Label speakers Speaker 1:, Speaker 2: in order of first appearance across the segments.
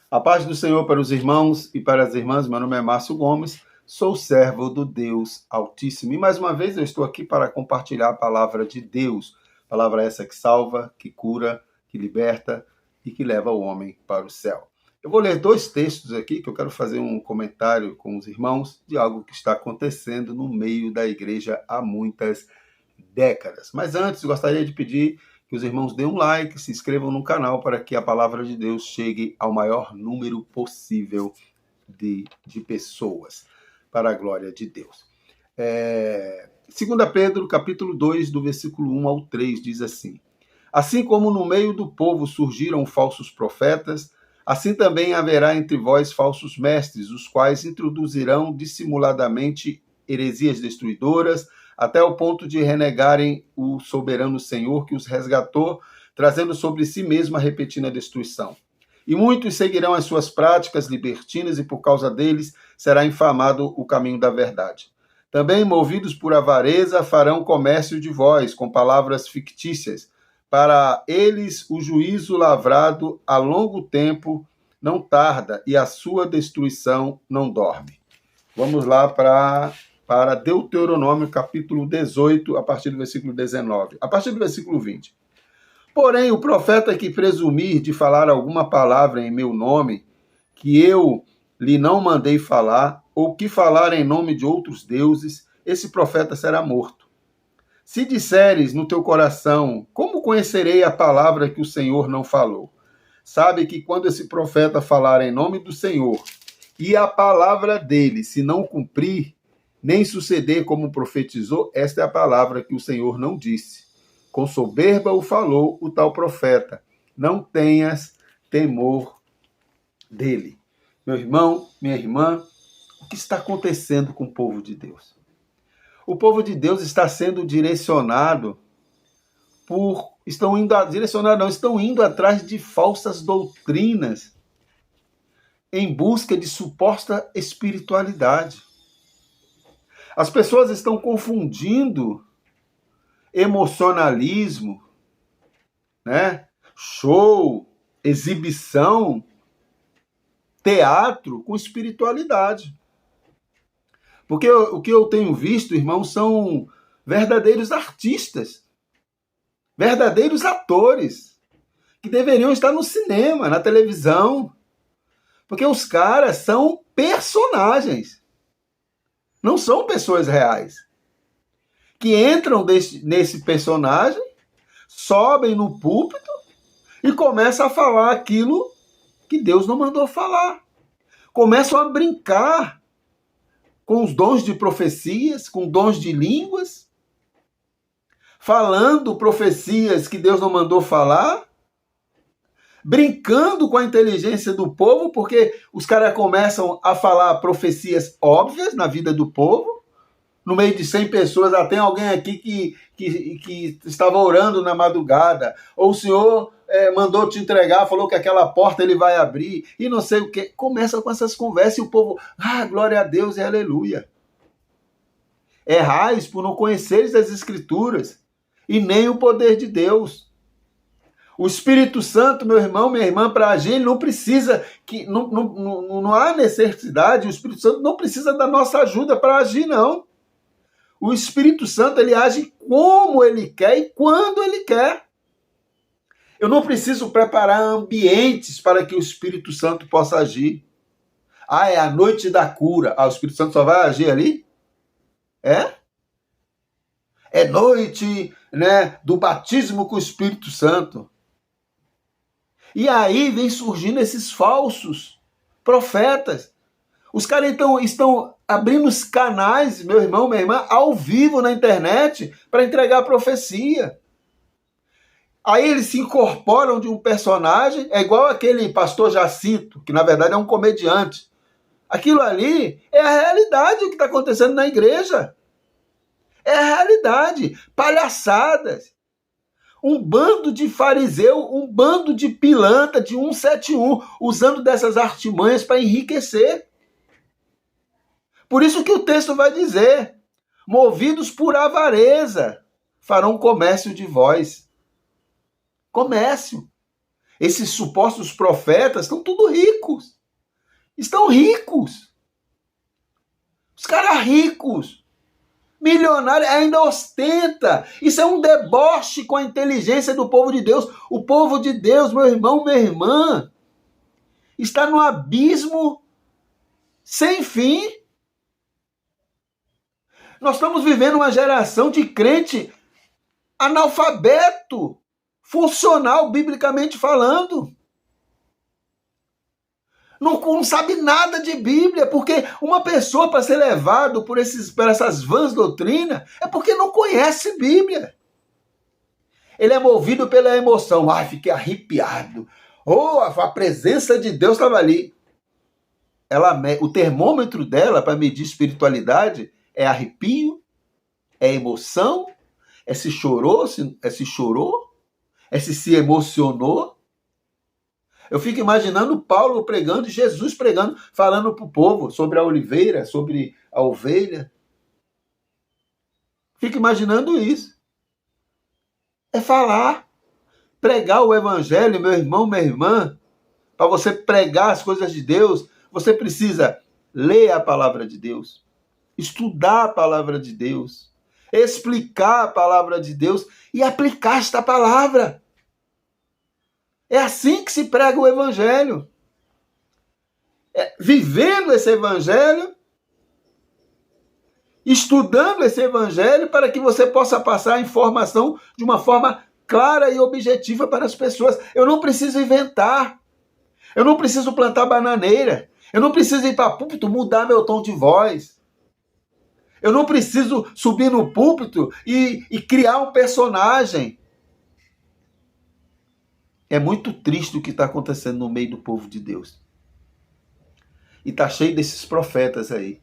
Speaker 1: A paz do Senhor para os irmãos e para as irmãs. Meu nome é Márcio Gomes, sou servo do Deus Altíssimo. E mais uma vez eu estou aqui para compartilhar a palavra de Deus. Palavra essa que salva, que cura, que liberta e que leva o homem para o céu. Eu vou ler dois textos aqui que eu quero fazer um comentário com os irmãos de algo que está acontecendo no meio da igreja há muitas décadas. Mas antes, gostaria de pedir que os irmãos deem um like, se inscrevam no canal para que a palavra de Deus chegue ao maior número possível de pessoas, para a glória de Deus. 2 Pedro, capítulo 2, do versículo 1 ao 3, diz assim: Assim como no meio do povo surgiram falsos profetas, assim também haverá entre vós falsos mestres, os quais introduzirão dissimuladamente heresias destruidoras, até o ponto de renegarem o soberano Senhor que os resgatou, trazendo sobre si mesmo a repentina destruição. E muitos seguirão as suas práticas libertinas, e por causa deles será infamado o caminho da verdade. Também, movidos por avareza, farão comércio de vós, com palavras fictícias. Para eles o juízo lavrado a longo tempo não tarda, e a sua destruição não dorme. Vamos lá para Deuteronômio, capítulo 18, a partir do versículo 19, a partir do versículo 20. Porém, o profeta que presumir de falar alguma palavra em meu nome, que eu lhe não mandei falar, ou que falar em nome de outros deuses, esse profeta será morto. Se disseres no teu coração, como conhecerei a palavra que o Senhor não falou? Sabe que quando esse profeta falar em nome do Senhor, e a palavra dele se não cumprir, nem suceder como profetizou, esta é a palavra que o Senhor não disse. Com soberba o falou o tal profeta. Não tenhas temor dele. Meu irmão, minha irmã, o que está acontecendo com o povo de Deus? O povo de Deus está sendo direcionado estão indo atrás de falsas doutrinas em busca de suposta espiritualidade. As pessoas estão confundindo emocionalismo, né? Show, exibição, teatro com espiritualidade. Porque o que eu tenho visto, irmãos, são verdadeiros artistas, verdadeiros atores, que deveriam estar no cinema, na televisão. Porque os caras são personagens. Não são pessoas reais. Que entram nesse personagem, sobem no púlpito e começam a falar aquilo que Deus não mandou falar. Começam a brincar com os dons de profecias, com dons de línguas, falando profecias que Deus não mandou falar, brincando com a inteligência do povo, porque os caras começam a falar profecias óbvias na vida do povo. No meio de 100 pessoas, tem alguém aqui que estava orando na madrugada, ou o Senhor mandou te entregar, falou que aquela porta ele vai abrir, e não sei o quê. Começa com essas conversas e o povo, glória a Deus e aleluia. Errais por não conheceres as Escrituras, e nem o poder de Deus. O Espírito Santo, meu irmão, minha irmã, para agir, ele não precisa, não há necessidade, o Espírito Santo não precisa da nossa ajuda para agir, não. O Espírito Santo, ele age como ele quer e quando ele quer. Eu não preciso preparar ambientes para que o Espírito Santo possa agir. É a noite da cura. O Espírito Santo só vai agir ali? É noite, né, do batismo com o Espírito Santo. E aí vem surgindo esses falsos profetas. Os caras então estão abrindo os canais, meu irmão, minha irmã, ao vivo na internet para entregar a profecia. Aí eles se incorporam de um personagem, é igual aquele pastor Jacinto, que na verdade é um comediante. Aquilo ali é a realidade do que está acontecendo na igreja. É a realidade. Palhaçadas. Um bando de fariseu, um bando de pilantra, de 171, usando dessas artimanhas para enriquecer. Por isso que o texto vai dizer, movidos por avareza, farão comércio de vós. Comércio. Esses supostos profetas estão tudo ricos. Estão ricos. Os caras ricos. Milionário ainda ostenta. Isso é um deboche com a inteligência do povo de Deus. O povo de Deus, meu irmão, minha irmã, está no abismo sem fim. Nós estamos vivendo uma geração de crente analfabeto, funcional, biblicamente falando. Não sabe nada de Bíblia, porque uma pessoa, para ser levado por essas vãs doutrinas, é porque não conhece Bíblia. Ele é movido pela emoção. Ai, fiquei arrepiado. Oh, a presença de Deus estava ali. O termômetro dela para medir espiritualidade é arrepio, é emoção, é se chorou, é se emocionou. Eu fico imaginando Paulo pregando, Jesus pregando, falando para o povo sobre a oliveira, sobre a ovelha. Fico imaginando isso. É falar, pregar o evangelho, meu irmão, minha irmã. Para você pregar as coisas de Deus, você precisa ler a palavra de Deus, estudar a palavra de Deus, explicar a palavra de Deus e aplicar esta palavra. É assim que se prega o evangelho. Vivendo esse evangelho, estudando esse evangelho para que você possa passar a informação de uma forma clara e objetiva para as pessoas. Eu não preciso inventar. Eu não preciso plantar bananeira. Eu não preciso ir para púlpito mudar meu tom de voz. Eu não preciso subir no púlpito e criar um personagem. É muito triste o que está acontecendo no meio do povo de Deus. E está cheio desses profetas aí,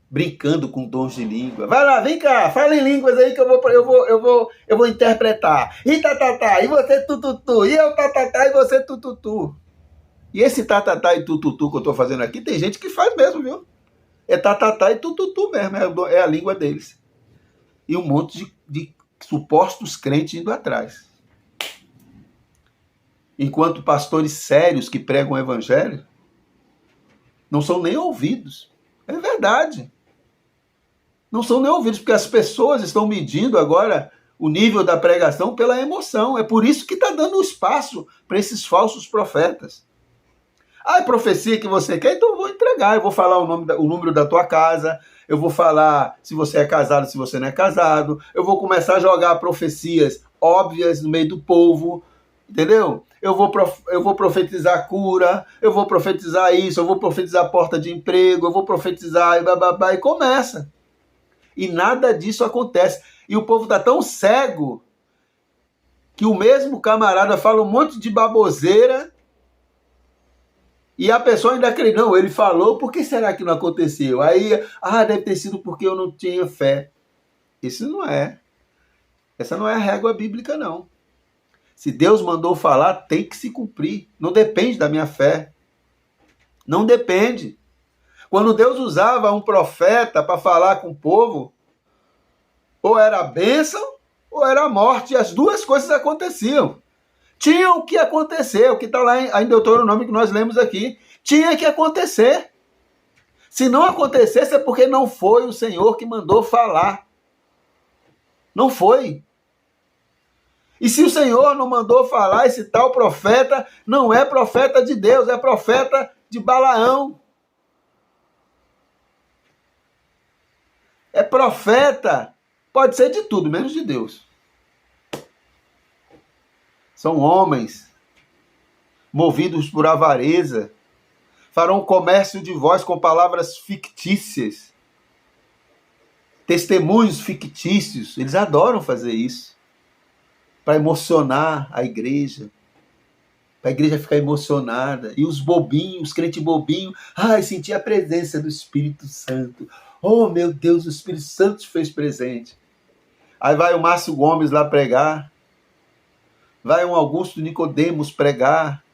Speaker 1: brincando com dons de língua. Vai lá, vem cá, fala em línguas aí que eu vou interpretar. E tatatá, e você tututu, e eu tatatá, e você tututu. E esse tatatá e tututu que eu estou fazendo aqui, tem gente que faz mesmo, viu? É tatatá e tututu mesmo, é a língua deles. E um monte de supostos crentes indo atrás. Enquanto pastores sérios que pregam o evangelho não são nem ouvidos. É verdade. Não são nem ouvidos, porque as pessoas estão medindo agora o nível da pregação pela emoção. É por isso que está dando espaço para esses falsos profetas. É profecia que você quer, então eu vou entregar. Eu vou falar o número da tua casa, eu vou falar se você é casado, se você não é casado, eu vou começar a jogar profecias óbvias no meio do povo, entendeu? Eu vou profetizar cura, eu vou profetizar isso, eu vou profetizar porta de emprego, eu vou profetizar e começa. E nada disso acontece. E o povo está tão cego que o mesmo camarada fala um monte de baboseira e a pessoa ainda acredita. Não, ele falou, por que será que não aconteceu? Aí, deve ter sido porque eu não tinha fé. Isso não é. Essa não é a régua bíblica, não. Se Deus mandou falar, tem que se cumprir. Não depende da minha fé. Não depende. Quando Deus usava um profeta para falar com o povo, ou era bênção, ou era morte. E as duas coisas aconteciam. Tinha que acontecer, o que está lá em Deuteronômio que nós lemos aqui. Tinha que acontecer. Se não acontecesse é porque não foi o Senhor que mandou falar. Não foi. E se o Senhor não mandou falar, esse tal profeta não é profeta de Deus, é profeta de Balaão. É profeta, pode ser de tudo, menos de Deus. São homens movidos por avareza, farão comércio de voz com palavras fictícias, testemunhos fictícios. Eles adoram fazer isso para emocionar a igreja, para a igreja ficar emocionada. E os bobinhos, os crentes bobinhos, senti a presença do Espírito Santo. Oh, meu Deus, o Espírito Santo se fez presente. Aí vai o Márcio Gomes lá pregar, vai um Augusto Nicodemos pregar,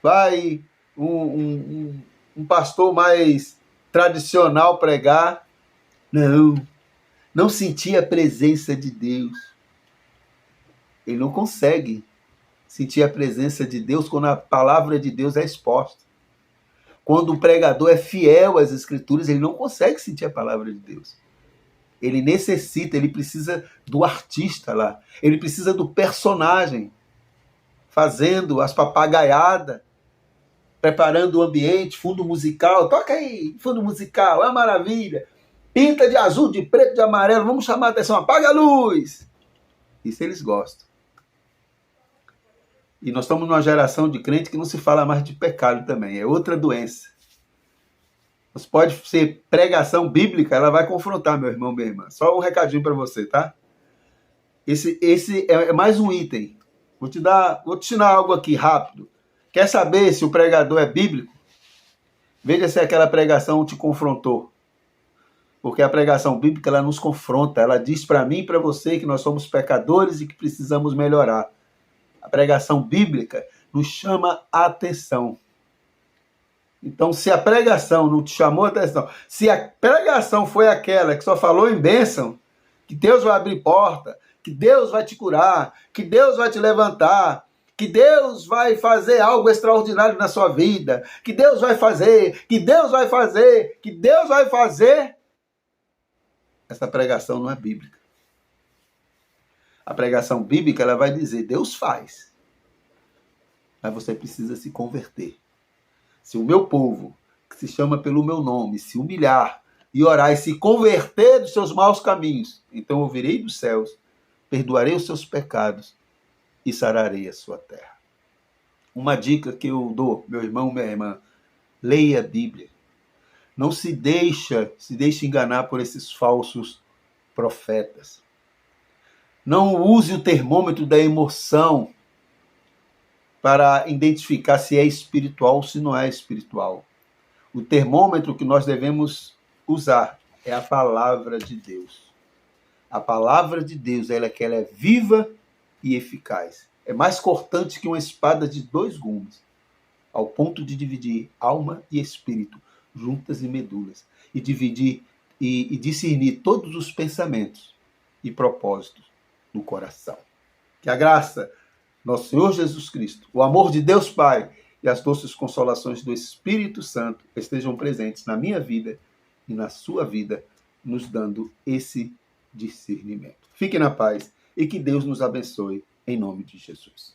Speaker 1: vai um pastor mais tradicional pregar. Não senti a presença de Deus. Ele não consegue sentir a presença de Deus quando a palavra de Deus é exposta. Quando o pregador é fiel às Escrituras, ele não consegue sentir a palavra de Deus. Ele necessita, ele precisa do artista lá. Ele precisa do personagem, fazendo as papagaiadas, preparando o ambiente, fundo musical. Toca aí, fundo musical, é uma maravilha. Pinta de azul, de preto, de amarelo, vamos chamar a atenção, apaga a luz. Isso eles gostam. E nós estamos numa geração de crente que não se fala mais de pecado também, é outra doença. Mas pode ser pregação bíblica, ela vai confrontar, meu irmão, minha irmã. Só um recadinho para você, tá? Esse é mais um item. Vou te ensinar algo aqui rápido. Quer saber se o pregador é bíblico? Veja se aquela pregação te confrontou. Porque a pregação bíblica, ela nos confronta. Ela diz para mim e para você que nós somos pecadores e que precisamos melhorar. A pregação bíblica nos chama a atenção. Então, se a pregação não te chamou a atenção, se a pregação foi aquela que só falou em bênção, que Deus vai abrir porta, que Deus vai te curar, que Deus vai te levantar, que Deus vai fazer algo extraordinário na sua vida, que Deus vai fazer, que Deus vai fazer, que Deus vai fazer, essa pregação não é bíblica. A pregação bíblica, ela vai dizer, Deus faz, mas você precisa se converter. Se o meu povo, que se chama pelo meu nome, se humilhar e orar e se converter dos seus maus caminhos, então eu virei dos céus, perdoarei os seus pecados e sararei a sua terra. Uma dica que eu dou, meu irmão, minha irmã, leia a Bíblia. Não se deixe enganar por esses falsos profetas. Não use o termômetro da emoção para identificar se é espiritual ou se não é espiritual. O termômetro que nós devemos usar é a palavra de Deus. A palavra de Deus, ela é viva e eficaz. É mais cortante que uma espada de 2 gumes, ao ponto de dividir alma e espírito, juntas e medulas, e dividir e discernir todos os pensamentos e propósitos do coração. Que a graça, nosso Senhor Jesus Cristo, o amor de Deus Pai e as doces consolações do Espírito Santo estejam presentes na minha vida e na sua vida, nos dando esse discernimento. Fique na paz e que Deus nos abençoe, em nome de Jesus.